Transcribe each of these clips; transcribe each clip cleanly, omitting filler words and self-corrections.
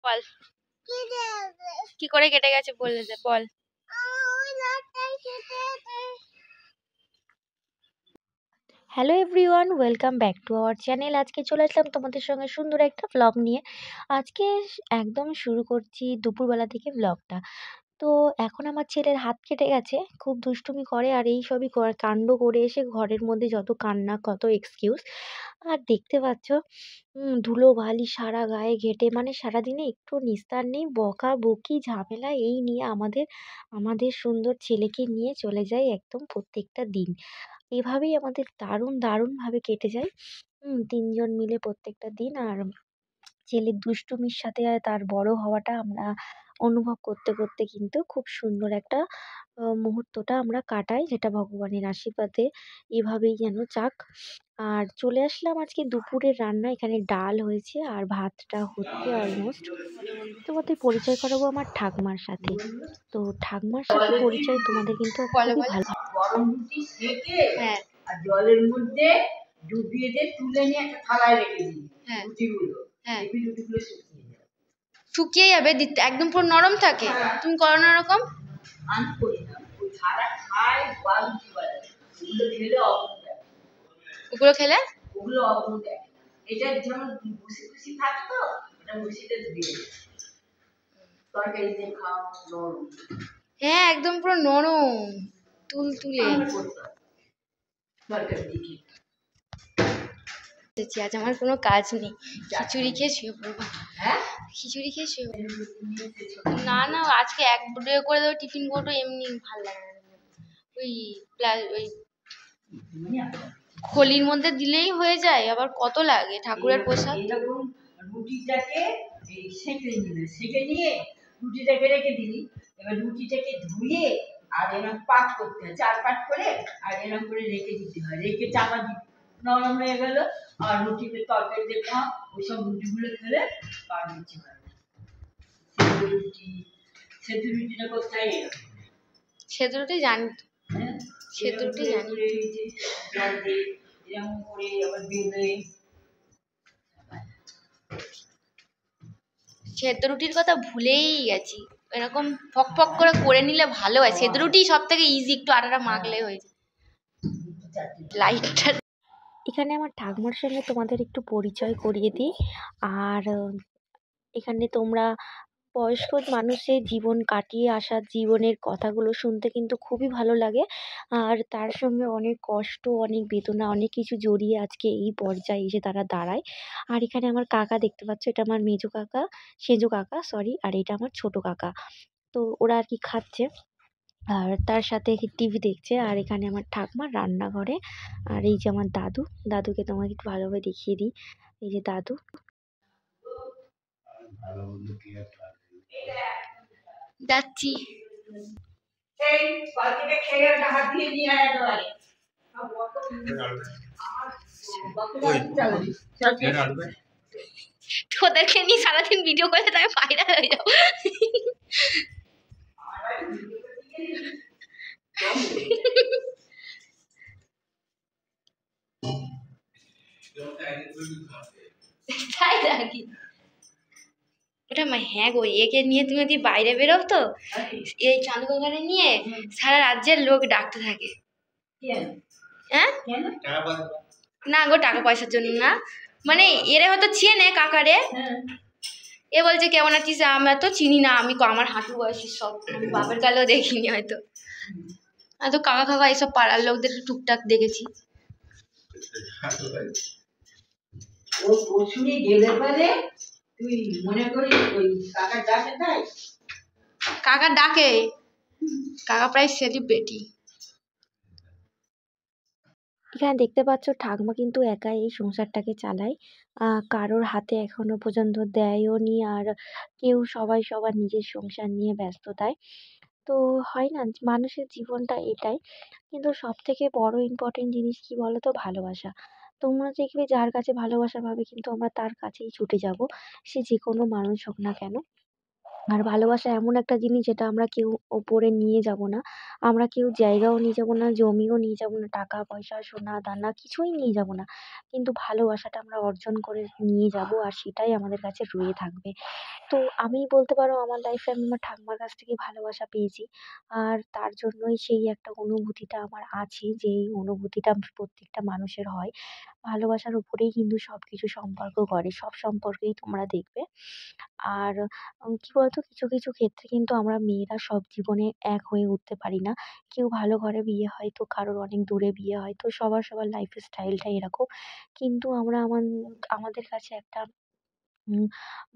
বল কি করে কেটে গেছে বলে দে বল। Hello everyone, welcome back to our channel. আজকে চলে আসলাম তোমাদের সঙ্গে সুন্দর একটা ব্লগ নিয়ে। আজকে একদম শুরু করছি দুপুরবেলা থেকে ব্লগটা। তো এখন আমার ছেলের হাত কেটে গেছে, খুব দুষ্টুমি করে আর এই সবই কাণ্ড করে এসে ঘরের মধ্যে যত কান্না কত এক্সকিউজ। আর দেখতে পাচ্ছ ধুলোবালি সারা গায়ে ঘেঁটে, মানে সারাদিনে একটু নিস্তার নেই, বকাবকি ঝামেলা এই নিয়ে আমাদের সুন্দর ছেলেকে নিয়ে চলে যায় একদম প্রত্যেকটা দিন। এভাবেই আমাদের দারুণভাবে কেটে যায় ৩ জন মিলে প্রত্যেকটা দিন। আর ছেলের দুষ্টুমির সাথে তার বড় হওয়াটা আমরা অনুভব করতে কিন্তু খুব সুন্দর একটা মুহূর্তটা আমরা কাটাই, যেটা ভগবানের আশীর্বাদে এভাবেই যেন যাক। আর চলে আসলাম আজকে দুপুরের রান্না। এখানে ডাল হয়েছে আর ভাতটা হচ্ছে অলমোস্ট। তোমাদের পরিচয় করাবো আমার ঠাকুমার সাথে। তো ঠাকুমার সাথে পরিচয় তোমাদের কিন্তু খুবই ভালো। গরম রুটি সেঁকে আর জলের মধ্যে ডুবিয়ে দিয়ে তুলে নিয়ে একটা থালায় রেখে দিই রুটিগুলো। রুটিগুলো শুকিয়ে যাবে, একদম পুরো নরম থাকে। তুমি করো না এরকম? আমি করি না, ওই সারা খাই বা রুটি বানাই। ওগুলো খেলে ওগুলো অগুলো দেয়। এটা যেমন ভুসি ভুসি থাকে, তো এটা ভুসিতে দিয়ে তরকারি দিয়ে খাও নরম। হ্যাঁ, একদম পুরো নরম তুলতুলে। আজ আমার কোনো কাজ নেই, খিচুড়ি খেয়ে শুয়ে পড়বো। খিচুড়ি খেয়ে শুয়ে পড়বো। না না, আজকে এক করে দেবো টিফিন করবো, এমনি ভাল লাগে না। ওই খলির মধ্যে দিলেই হয়ে যায়, আবার কত লাগে ঠাকুরের প্রসাদ। রুটিটাকে সেঁকে নিয়ে রুটিটাকে রেখে দিলি। এবার রুটিটাকে ধুয়ে আর এরকম পাট করতে হয়, 4 পাট করে, আর এরকম করে রেখে দিতে হয়। রেখে চাপা দিতে নরম হয়ে গেল। আর রুটিতে তরকারি দিয়ে খাও, ওইসব রুটিগুলো খেলে পাট রুটি হয়। সেদ্ধ রুটিটা করতে হয় এরকম। সেদ্ধ রুটি জানি, সেদ্ধ রুটি জানি। এরকম করে আবার বেলে সেদ্ধ রুটির কথা ভুলেই গেছি। এরকম ফক করে নিলে ভালো হয়। সেদ্ধ রুটি সব থেকে ইজি, একটু আটাটা মাখলে হয়ে যায়। লাইটটা এখানে আমার ঠাকুমার সঙ্গে তোমাদের একটু পরিচয় করিয়ে দিই। আর এখানে তোমরা বয়স্ক মানুষের জীবন কাটিয়ে আসা জীবনের কথাগুলো শুনতে কিন্তু খুবই ভালো লাগে। আর তার সঙ্গে অনেক কষ্ট, অনেক বেদনা, অনেক কিছু জড়িয়ে আজকে এই পর্যায়ে এসে তারা দাঁড়ায়। আর এখানে আমার কাকা দেখতে পাচ্ছ, এটা আমার সেজো কাকা সরি, আর এটা আমার ছোট কাকা। তো ওরা আর কি খাচ্ছে আর তার সাথে টিভি দেখছে। আর এখানে আমার ঠাকুমা রান্নাঘরে। আর এই যে আমার দাদুকে তোমাকে একটু ভালোভাবে দেখিয়ে দিই। এই যে দাদু, যাচ্ছি। তোদেরকে নিয়ে সারাদিন ভিডিও করে তাই ভাইরাল হয়ে যাও। তাই নাকি? ওটা হ্যাঁ গো, একে নিয়ে তুমি যদি বাইরে বেরো তো এই চাঁদু কাকারে নিয়ে সারা রাজ্যের লোক ডাকতে থাকে। হ্যাঁ না গো, টাকা পয়সার জন্য না, মানে এরা হয়তো চেনে কাকারে। এ বলছে কেমন আছিস, আমরা তো চিনি না, আমি আমার হাঁটু বয়সী সব, আমি বাপের কালেও দেখিনি হয়তো। তো কাকা এসব পাড়ার লোকদের টুকটাক দেখেছি। তুই মনে করিস ওই কাকা ডাকে, কাকা প্রায় সেলিব্রিটি। এখানে দেখতে পাচ্ছ ঠাকুমা কিন্তু একাই এই সংসারটাকে চালায়। কারোর হাতে এখনো পর্যন্ত দেয়ও নি। আর কেউ সবাই সবার নিজের সংসার নিয়ে ব্যস্ততায়। তো হয় না, মানুষের জীবনটা এটাই। কিন্তু সবথেকে বড় ইম্পর্টেন্ট জিনিস কি বলো তো? ভালোবাসা। তোমরা দেখবে যার কাছে ভালোবাসা পাবে কিন্তু আমরা তার কাছেই ছুটে যাবো, সে যেকোনো মানুষ হোক না কেন। আর ভালোবাসা এমন একটা জিনিস যেটা আমরা কেউ ওপরে নিয়ে যাব না। আমরা কেউ জায়গাও নিয়ে যাব না, জমিও নিয়ে যাব না, টাকা-পয়সা, সোনা-দানা কিছুই নিয়ে যাব না। কিন্তু ভালোবাসাটা আমরা অর্জন করে নিয়ে যাব আর সেটাই আমাদের কাছে রয়ে থাকবে। তো আমি বলতে পারো আমার লাইফে আমি আমার ঠাম্মার কাছ থেকে ভালোবাসা পেয়েছি। আর তার জন্যই সেই একটা অনুভূতিটা আমার আছে যে এই অনুভূতিটা প্রত্যেকটা মানুষের হয়। ভালোবাসার উপরেই কিন্তু সবকিছু সম্পর্ক গড়ে। সব সম্পর্কেই তোমরা দেখবে। আর কি বলতো? কিছু, কিছু ক্ষেত্রে কিন্তু আমরা মেয়েরা সব জীবনে এক হয়ে উঠতে পারি না। কেউ ভালো ঘরে বিয়ে হয় তো কারোর অনেক দূরে বিয়ে হয়। তো সবার, সবার লাইফ স্টাইলটা এরকম। কিন্তু আমরা আমাদের কাছে একটা উম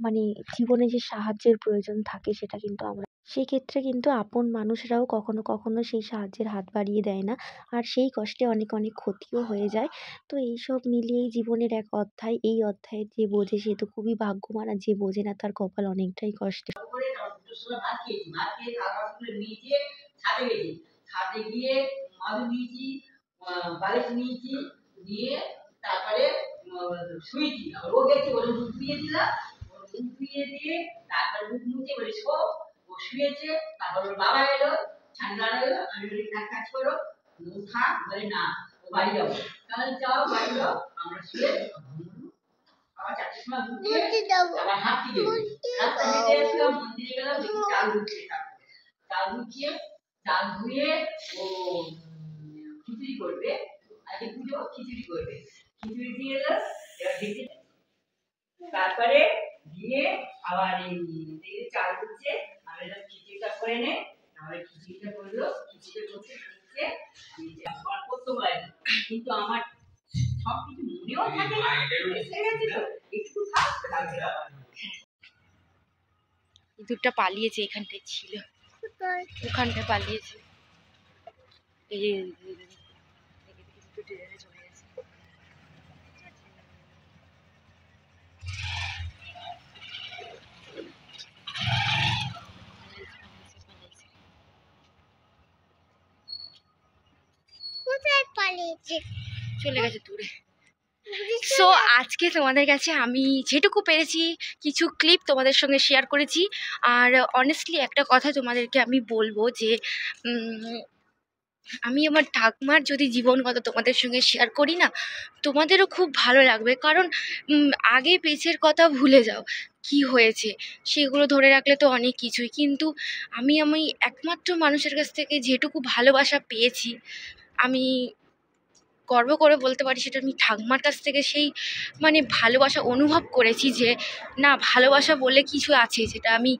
মানে জীবনে যে সাহায্যের প্রয়োজন থাকে সেটা কিন্তু আমরা সেক্ষেত্রে কিন্তু আপন মানুষরাও কখনো, কখনো সেই সাহায্যের হাত বাড়িয়ে দেয় না। আর সেই কষ্টে অনেক, অনেক ক্ষতিও হয়ে যায়। তো এইসব মিলিয়েই জীবনের এক অধ্যায়। এই অধ্যায়ে যে বোঝে সে তো খুবই ভাগ্যবান আর যে বোঝে না তার কপাল অনেকটাই কষ্টের। করে তারপর ২টোর সময় ভাত খেয়েছি। ভাত খেয়ে খাওয়া-দাওয়া করে নিচে ছাদে গেছি। ছাদে গিয়ে মাদুর নিয়েছি, আ বালিশ নিয়েছি, নিয়ে তারপরে আ শুয়েছি। আবার ও গেছে ওর মুখ ধুইয়ে দিলাম। ওর মুখ ধুইয়ে দিয়ে তারপর মুখ মুছে বলি শো। ও শুয়েছে। তারপর ওর বাবা এলো, ছাদে এলো। আমি বলি এক কাজ করো, থাক। বলে না, ও বাড়ি যাবো। তাহলে যাও বাড়ি যাও। আমরা শুয়ে ঘুমোবো। আবার ৪টের সময় উঠে আবার হাঁটতে বের হই। রাস্তা হেঁটে আসলাম, মন্দিরে গেলাম, দেখি চাল ধুচ্ছে ঠাকুর। চাল ধুচ্ছে, চাল ধুয়ে ও খিচুড়ি করবে। আজকে পুজো, খিচুড়ি করবে। খিচুড়ি দিয়ে এলো, এবার দেখি তারপরে দিয়ে আবার এই দেখি চাল ধুচ্ছে, আমি বললাম খিচুড়িটা করে নে। তাহলে খিচুড়িটা করলো, খিচুড়িটা করতে করতে আমি আবার করতে পারি। কিন্তু আমার সবকিছু মনেও থাকে না। এসে গেছে তো, একটু থাক তারপরে আবার ইঁদুরটা পালিয়েছে এখানটায় ছিল। ওখানটায় পালিয়েছে। এই যে চলে গেছে। চলে গেছে দূরে। সো আজকে তোমাদের কাছে আমি যেটুকু পেরেছি কিছু ক্লিপ তোমাদের সঙ্গে শেয়ার করেছি। আর অনেস্টলি একটা কথা তোমাদেরকে আমি বলবো যে আমি আমার ঠাকুমার যদি জীবন কথা তোমাদের সঙ্গে শেয়ার করি না, তোমাদেরও খুব ভালো লাগবে। কারণ আগে পেছের কথা ভুলে যাও, কি হয়েছে সেগুলো ধরে রাখলে তো অনেক কিছুই। কিন্তু আমি একমাত্র মানুষের কাছ থেকে যেটুকু ভালোবাসা পেয়েছি, আমি গর্ব করে বলতে পারি সেটা আমি ঠাকুমার কাছ থেকে সেই ভালোবাসা অনুভব করেছি যে না, ভালোবাসা বলে কিছু আছে যেটা আমি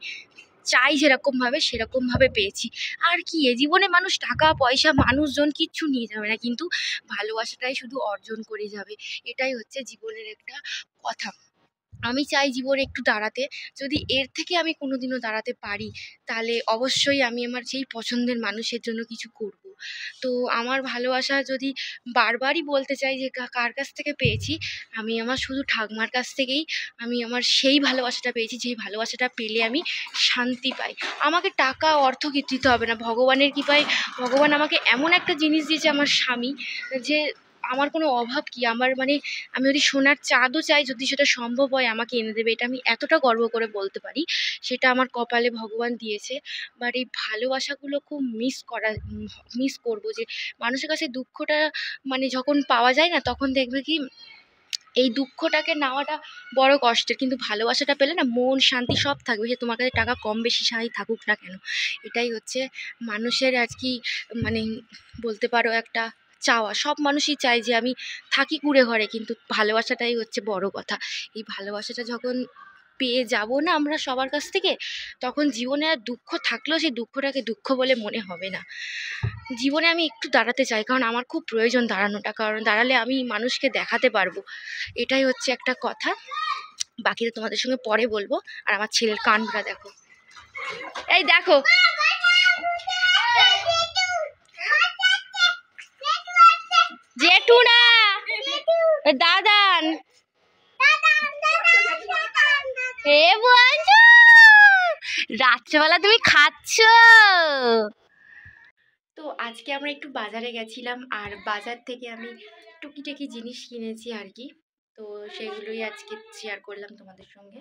চাই যেরকমভাবে সেরকমভাবে পেয়েছি। আর কি এ জীবনে মানুষ টাকা পয়সা মানুষজন কিচ্ছু নিয়ে যাবে না, কিন্তু ভালোবাসাটাই শুধু অর্জন করে যাবে। এটাই হচ্ছে জীবনের একটা কথা। আমি চাই জীবনে একটু দাঁড়াতে। যদি এর থেকে আমি কোনোদিনও দাঁড়াতে পারি তাহলে অবশ্যই আমি আমার যেই পছন্দের মানুষের জন্য কিছু করব। তো আমার ভালোবাসা যদি বারবারই বলতে চাই যে কার কাছ থেকে পেয়েছি, আমি আমার শুধু ঠাকুমার কাছ থেকেই আমি আমার সেই ভালোবাসাটা পেয়েছি যেই ভালোবাসাটা পেলে আমি শান্তি পাই। আমাকে টাকা অর্থ দিতে হবে না, ভগবানের কৃপায় ভগবান আমাকে এমন একটা জিনিস দিয়েছে আমার স্বামী, যে আমার কোনো অভাব কি। আমি যদি সোনার চাঁদও চাই, যদি সেটা সম্ভব হয় আমাকে এনে দেবে, এটা আমি এতটা গর্ব করে বলতে পারি। সেটা আমার কপালে ভগবান দিয়েছে। বাট এই ভালোবাসাগুলো খুব মিস করবো, যে মানুষের কাছে দুঃখটা যখন পাওয়া যায় না, তখন দেখবে কি এই দুঃখটাকে নেওয়াটা বড় কষ্টের, কিন্তু ভালোবাসাটা পেলে না মন শান্তি সব থাকবে। সে তোমার কাছে টাকা কম বেশি যাই থাকুক না কেন, এটাই হচ্ছে মানুষের আর কি মানে বলতে পারো একটা চাওয়া। সব মানুষই চায় যে আমি থাকি কুঁড়ে ঘরে, কিন্তু ভালোবাসাটাই হচ্ছে বড় কথা। এই ভালোবাসাটা যখন পেয়ে যাব না আমরা সবার কাছ থেকে, তখন জীবনে আর দুঃখ থাকলেও সেই দুঃখটাকে দুঃখ বলে মনে হবে না। জীবনে আমি একটু দাঁড়াতে চাই, কারণ আমার খুব প্রয়োজন দাঁড়ানোটা, কারণ দাঁড়ালে আমি মানুষকে দেখাতে পারবো। এটাই হচ্ছে একটা কথা। বাকিটা তোমাদের সঙ্গে পরে বলবো। আর আমার ছেলের কানটা দেখো, এই দেখো, জেঠু না, দাদান। এ বলছো রাত্রেবেলা তুমি খাচ্ছ? তো আজকে আমরা একটু বাজারে গেছিলাম, আর বাজার থেকে আমি টুকিটাকি জিনিস কিনেছি আর কি। তো সেগুলোই আজকে শেয়ার করলাম তোমাদের সঙ্গে।